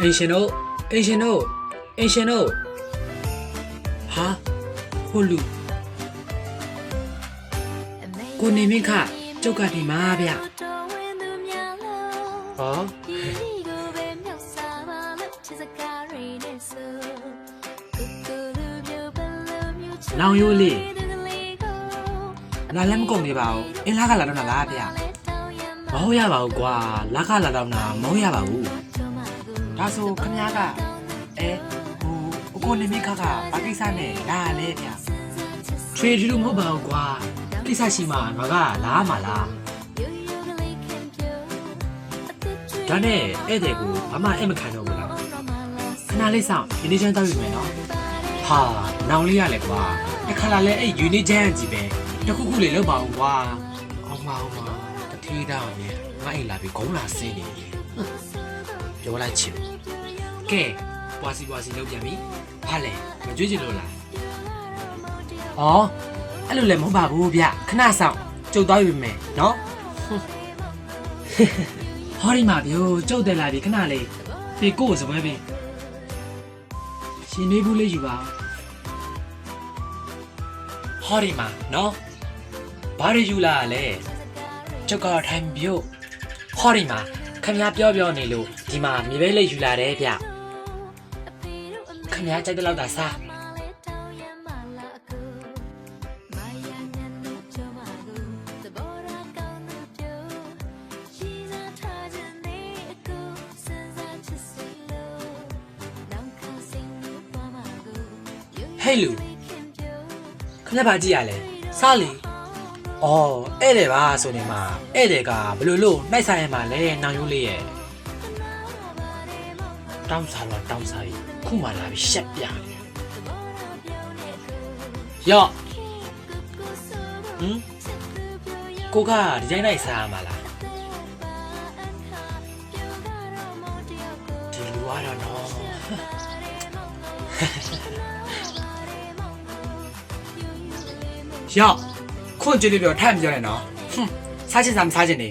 အိမ်ရှင်တို့အိမ်ရှင်တို့အိမ်ရှင်တို့ဟာဟိုလူကိုနေမင်းခကျုပ်ကဒီမှာဗျဟောနောင်ရိုးလေးလာလည်းမကုန်နေပါဘူးအင်းလာကလာတော့လားဗျမဟုတ်ရပါဘူးကွာလာကလာတော့နာမဟုတ်ရပါဘူးဒါဆိုခမည်းကကိုနေမင်းခဘာကိစ္စနဲ့လာလဲဗျထွေထူးလို့မဟုတ်ပါဘူးကွာကိစ္စရှိမှငါကလာမှာလားဒါနဲ့ဧည့်သည်ကိုဘာမှမခံတော့ဘူးလားခဏလေးစောင့်ဒီနေ့ချမ်းတောက်ယူမယ်နော်ဟာနောင်လေးရလဲကွာတစ်ခါလာလဲအဲ့ယူနီချမ်းကြီးပဲတခုခုလေးလောက်ပါအောင်ကွာအောင်ပါတထေးတောင်เนี่ยငါအိမ်လာပြီးဂုံးလာဆင်းနေတယ်ပြောလိုက်ချင်ကဲပွားစီလောက်ပြန်ပြီဟာလေမကြွေးချင်လို့လားဩအဲ့လိုလည်းမဟုတ်ပါဘူးဗျခဏဆောင်ကျုပ်သွားယူမယ်နော်ဟောဒီမှာဗျို့ကျုပ်တယ်လာပြီခဏလေးပြေကိုယ်စပွဲပြီရှင်နေဘူးလေးယူပါဟောဒီမှာနော်ဘာတွေယူလာလဲကျုပ်ကထိုင်ပြုတ်ဟောဒီမှာခမည်းပြောနေလို့ဒီမှာမြေပဲလေးယူလာတယ်ဗျခမည်းကြိုက်တဲ့လောက်သာစားဟဲ့လူခဏပါကြည့်ရလဲစားလေအော်ဧည့်သည်ပါဆိုနေမှာဧည့်သည်ကဘယ်လိုလို့နှိုက်ဆိုင်ရမှာလဲနောင်ရိုးလေးရဲ့တောင်းစားတော့တောင်းစားပြီခုမှလာပြီးရှက်ပြတယ်ရော့ကိုကဒီတိုင်းလိုက်စားရမှာလားဒီလူကတော့နော်ရော့ခွန်ကြည့်လို့ပြောထိုက်မပြောနဲ့နော်စားချင်စားမစားချင်နေ